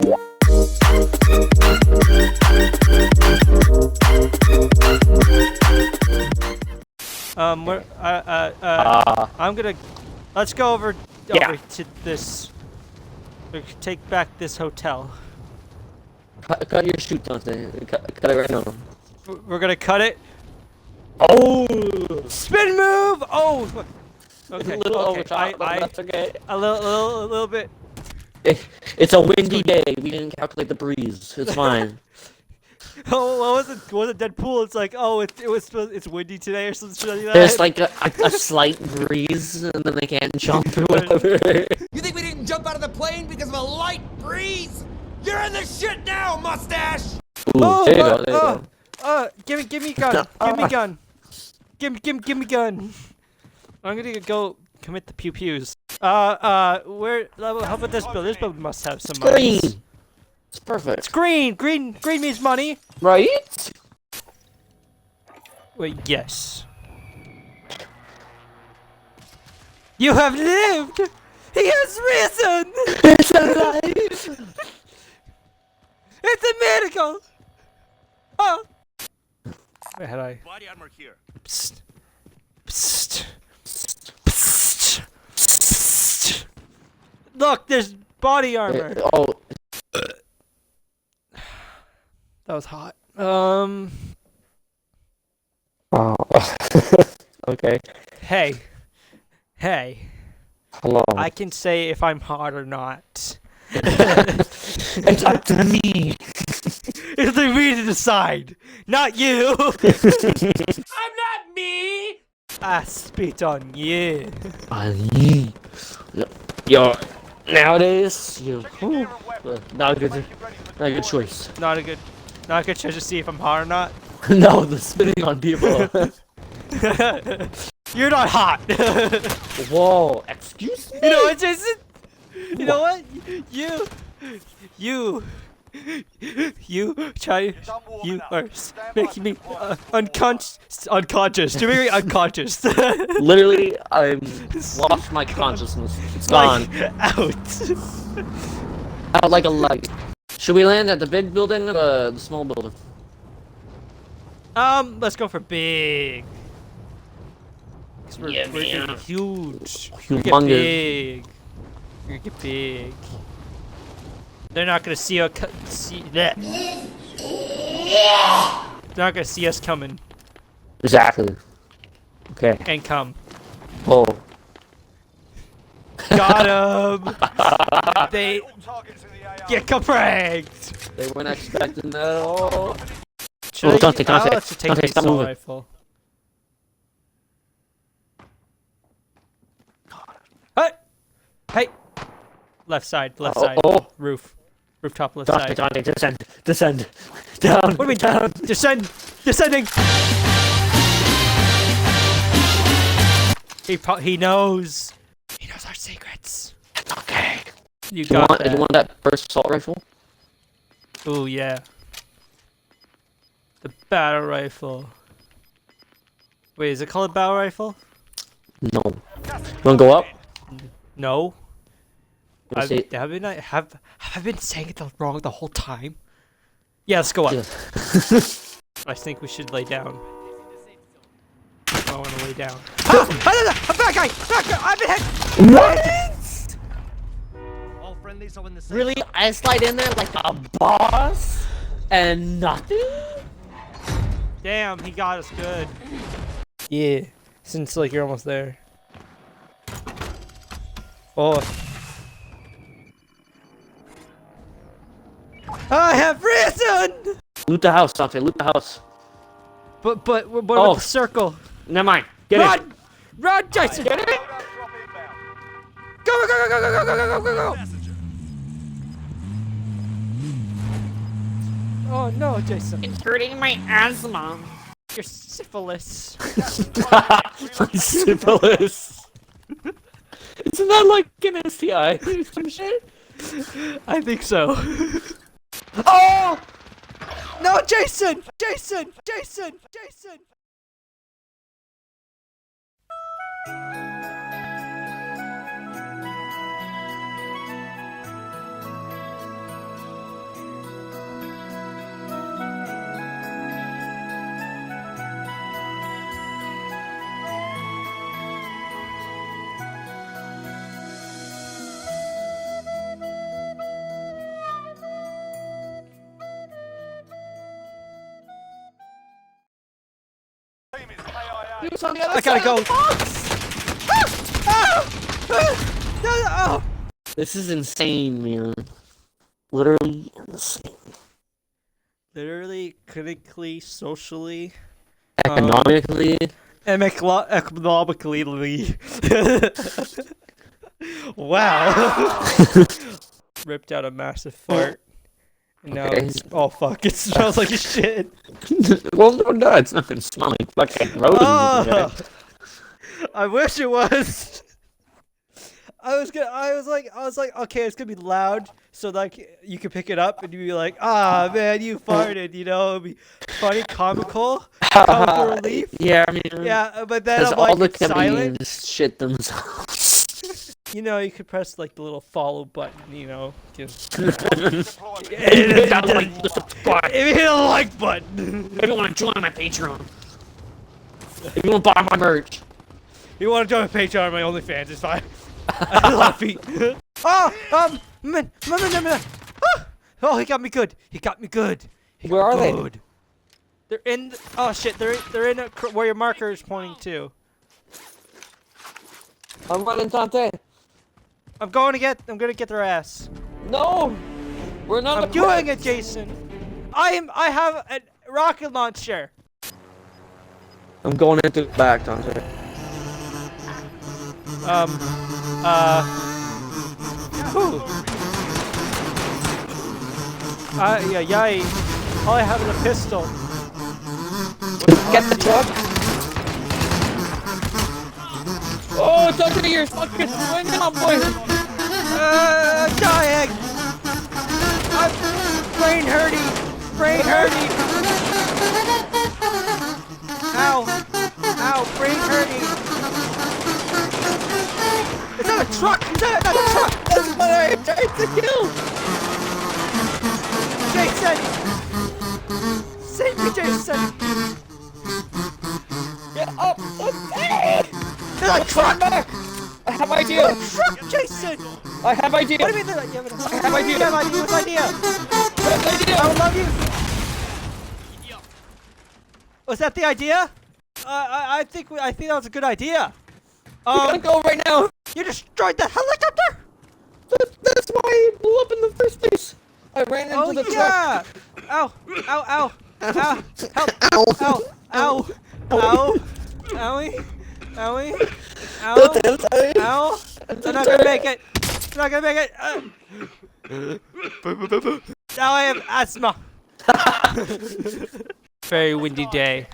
I'm gonna, let's go over to this, take back this hotel. Cut your shoot, Dante. Cut it right now. We're gonna cut it. Oh! Spin move! Oh! Okay, A little okay. overshot, but that's okay. A little bit. It's a windy day. We didn't calculate the breeze. It's fine. Oh, what was it? Was it Deadpool? It's like, oh, it's windy today or something like that. There's like a slight breeze, and then they can't jump or whatever. You think we didn't jump out of the plane because of a light breeze? You're in the shit now, mustache! Ooh, there you go, there you go. Give me gun. Give me gun. Give me gun. I'm gonna go commit the pew-pews. Where? How about this build? This build must have some money. Green! It's perfect. It's green! Green means money! Right? Wait, yes. You have lived! He has risen! It's alive! It's a miracle! Oh! Where had I? Body armor here. Psst. Psst. Psst. Psst. Look, there's body armor. Oh. That was hot. Oh. Okay. Hey. Hello. I can say if I'm hot or not. It's up to me. It's for me to decide, not you. I'm not me! I spit on you. Yo, nowadays, not a good choice. Not a good choice to see if I'm hot or not. No, the spitting on people. You're not hot. Whoa, excuse me? You know what, Jason? You know what? You are making me unconscious. You're making me unconscious. Literally, I'm lost my consciousness. It's gone. Out. Out like a light. Should we land at the big building or the small building? Let's go for big. Cause we're getting huge. We're gonna get big. We're gonna get big. They're not gonna see that. They're not gonna see us coming. Exactly. Okay. And come. Oh. Got him. They get pranked. They weren't expecting that at all. Should Dante, I'll let you take the stop assault moving. rifle. Hey! Hey! Left side. Oh. Rooftop left side. Dante, descend. Down. What do you mean down? Descending! He knows. He knows our secrets. Okay. You got that. You want that first assault rifle? Ooh, yeah. The battle rifle. Wait, is it called a battle rifle? No. You wanna go up? No. Have Have I been saying it wrong the whole time? Yeah, let's go up. Yeah. I think we should lay down. I want to lay down. Ah! A bad guy! I've been hit! What? All friendlies are in the same. Really? I slide in there like a boss and nothing? Damn, he got us good. Yeah, since like you're almost there. Oh. I have risen! Loot the house, Dante. Loot the house. But what about the circle? Never mind. Get Run! Run, Jason! Get it? Go! Oh no, Jason. It's hurting my asthma. Your syphilis. My syphilis. Isn't that like an STI? Some shit? I think so. Oh! No, Jason! Jason! He was on the other I gotta side go. of the box. Oh. This is insane, man. Literally insane. Literally, critically, socially, Economically. economically. Wow. Ripped out a massive fart. And now Okay. it's, oh fuck, it smells like shit. Well, no, it's not gonna smell like fucking rodents. Oh, I wish it was. I was like, okay, it's gonna be loud, so like you can pick it up and you'd be like, ah, man, you farted, you know, it'd be funny, comical relief. Yeah, I mean, Yeah, but then because I'm all like, the it's silent. comedians shit themselves. You know, you could press like the little follow button, you know. If If you hit a like button. If you want to join my Patreon. If you want to buy my merch. You want to join a Patreon on my OnlyFans, it's fine. I love feet. Oh, man. Oh, he got me good. He got me good. Where are they? They're in. Oh shit, they're in where your marker is pointing to. I'm running, Dante. I'm gonna get their ass. No, we're not. I'm doing it, Jason. I have a rocket launcher. I'm going into the back, Dante. Whew. Yay. All I have is a pistol. Get the truck. Oh, Dante, you're fucking going down, boy. Dying. I'm brain hurting. Ow, brain hurting. Is that a truck? Is that a truck? That's what I'm trying to kill. Jason! Save me, Jason! Get up, Dante! There's a truck! Back. I have idea. Truck, Jason! I have idea. What do you mean? I have idea. What's idea? What idea? I would love you. Was that the idea? I think that was a good idea. We gotta go right now. You destroyed the helicopter. That's why it blew up in the first place. I ran into the truck. Ow! Help! Ow! Owie! Ow! I'm not gonna make it. Now I have asthma. Very windy day.